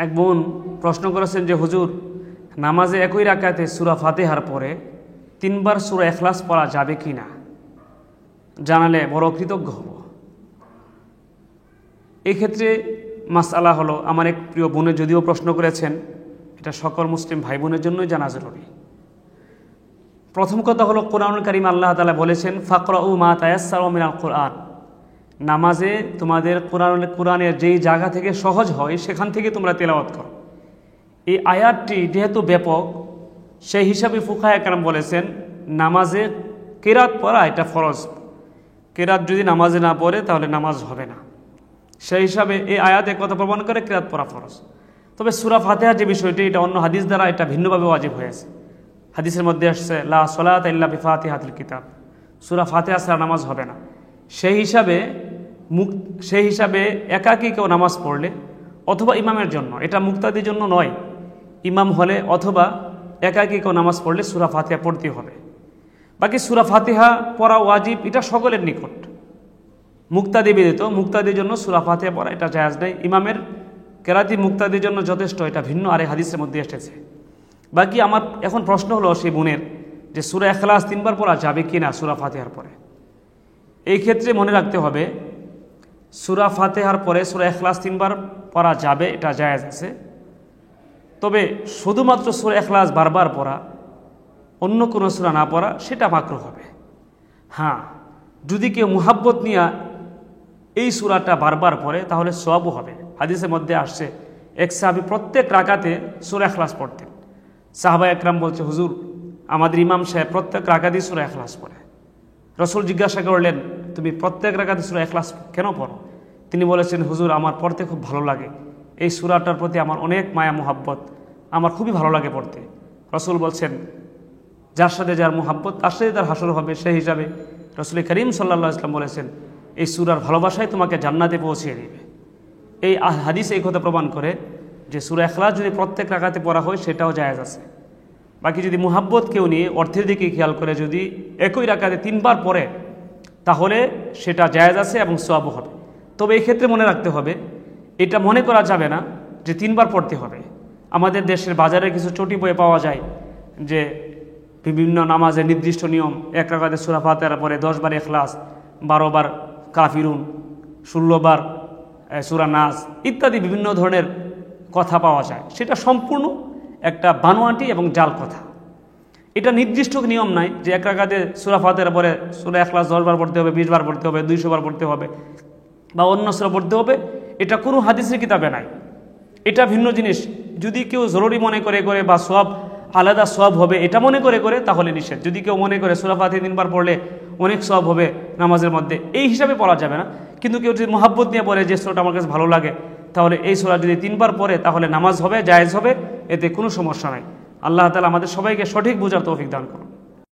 এক বোন প্রশ্ন করেছেন যে হুজুর, নামাজে একই রাকাতে সূরা ফাতিহার পরে 3 বার সূরা ইখলাস পড়া যাবে কি না, জানালে বড় কৃতজ্ঞ হব। এই ক্ষেত্রে মাসআলা হলো, আমার এক প্রিয় বোনের যদিও প্রশ্ন করেছেন, এটা সকল মুসলিম ভাই বোনের জন্যই জানা জরুরি। প্রথম কথা হলো, কোরআনুল কারীম আল্লাহ তাআলা বলেছেন ফাকরাউ মা তায়াসসারা মিনাল কোরআন, নামাজে তোমাদের কোরআনের যেই জায়গা থেকে সহজ হয় সেখান থেকে তোমরা তেলাওয়াত করো। এই আয়াতটি যেহেতু ব্যাপক, সেই হিসাবে ফুকাহায়ে কেরাম বলেছেন নামাজে কিরাত পড়া এটা ফরজ। কিরাত যদি নামাজে না পড়ে তাহলে নামাজ হবে না। সেই হিসাবে এই আয়াত এক কথা প্রমাণ করে কিরাত পড়া ফরজ। তবে সূরা ফাতিহা যে বিষয়টি, এটা অন্য হাদিস দ্বারা এটা ভিন্নভাবে ওয়াজিব হয়েছে। হাদিসের মধ্যে আসছে লা সলাতা ইল্লা বিফাতিহাতিল কিতাব, সূরা ফাতিহা ছাড়া নামাজ হবে না। সেই হিসাবে একাকী কেউ নামাজ পড়লে অথবা ইমামের জন্য, এটা মুক্তাদির জন্য নয়, ইমাম হলে অথবা একাকী কেউ নামাজ পড়লে সূরা ফাতিহা পড়তে হবে। বাকি সূরা ফাতিহা পড়া ওয়াজিব, এটা সকলের নিকট, মুক্তাদি ব্যতীত। মুক্তাদির জন্য সূরা ফাতিহা পড়া এটা জায়েজ নেই। ইমামের কেরাতি মুক্তাদির জন্য যথেষ্ট, এটা ভিন্ন আরেক হাদিসের মধ্যে এসেছে। বাকি আমার এখন প্রশ্ন হলো সেই বোনের যে সূরা ইখলাস 3 বার পড়া যাবে কি না সূরা ফাতিহার পরে। এই ক্ষেত্রে মনে রাখতে হবে, সূরা ফাতিহার পরে সূরা ইখলাস 3 বার পড়া যাবে, এটা জায়েজ আছে। তবে শুধুমাত্র সূরা ইখলাস বারবার পড়া, অন্য কোনো সূরা না পড়া, সেটা মাকরুহ হবে। হ্যাঁ, যদি কেউ মুহাব্বত নিয়ে এই সূরাটা বারবার পড়ে তাহলে সওয়াবও হবে। হাদিসের মধ্যে আসছে এক সাহাবী প্রত্যেক রাকাতে সূরা ইখলাস পড়তেন। সাহাবা একরাম বলছে, হুজুর আমাদের ইমাম সাহেব প্রত্যেক রাকাতে সূরা ইখলাস পড়ে। রাসূল জিজ্ঞাসা করলেন, তুমি প্রত্যেক রাকাতে সূরা ইখলাস কেন পড়ো? তিনি বলেছেন, হুজুর আমার পড়তে খুব ভালো লাগে, এই সূরাটার প্রতি আমার অনেক মায়া মুহাব্বত, আমার খুবই ভালো লাগে পড়তে। রাসূল বলছেন, যার সাথে যার মুহাব্বত তার সাথে তার হাসর হবে। সেই হিসাবে রাসূল করিম সাল্লাল্লাহু আলাইহি ওয়াসাল্লাম বলেছেন, এই সূরার ভালোবাসায় তোমাকে জান্নাতে পৌঁছিয়ে দিবে। এই হাদিস এই কথা প্রমাণ করে যে সূরা ইখলাস যদি প্রত্যেক রাকাতে পড়া হয় সেটাও জায়েজ আছে। বাকি যদি মুহাব্বত কেউ নিয়ে অর্থের দিকে খেয়াল করে যদি একই রাকাতে 3 বার পড়ে তাহলে সেটা জায়েজ আছে এবং সওয়াবও হবে। তবে এই ক্ষেত্রে মনে রাখতে হবে, এটা মনে করা যাবে না যে 3 বার পড়তে হবে। আমাদের দেশের বাজারে কিছু চটি বই পাওয়া যায় যে বিভিন্ন নামাজের নির্দিষ্ট নিয়ম, এক রাকাতে সূরা ফাতিহার পরে 10 বার ইখলাস, 12 বার কাফিরুন, 16 বার সূরা নাস ইত্যাদি বিভিন্ন ধরনের কথা পাওয়া যায়। সেটা সম্পূর্ণ একটা বানোয়াটি এবং জাল কথা। এটা নির্দিষ্ট নিয়ম নাই যে এক রাকাতে সূরা ফাতিহার পরে সূরা ইখলাস 10 বার পড়তে হবে, 20 বার পড়তে হবে, 200 বার পড়তে হবে বা অন্য সূরা পড়তে হবে, এটা কোনো হাদিসের কিতাবে নাই। এটা ভিন্ন জিনিস। যদি কেউ জরুরি মনে করে বা সওয়াব আলাদা সওয়াব হবে এটা মনে করে তাহলে নিষেধ। যদি কেউ মনে করে সূরা ফাতিহা 3 বার পড়লে অনেক সওয়াব হবে নামাজের মধ্যে, এই হিসাবে পড়া যাবে না। কিন্তু কেউ যদি মুহাব্বত নিয়ে পড়ে যে সূরাটা আমার কাছে ভালো লাগে, তাহলে এই সূরা যদি 3 বার পড়ে তাহলে নামাজ হবে, জায়েজ হবে, এতে কোনো সমস্যা নাই। আল্লাহ তাআলা আমাদের সবাইকে সঠিক বোঝার তৌফিক দান করুন।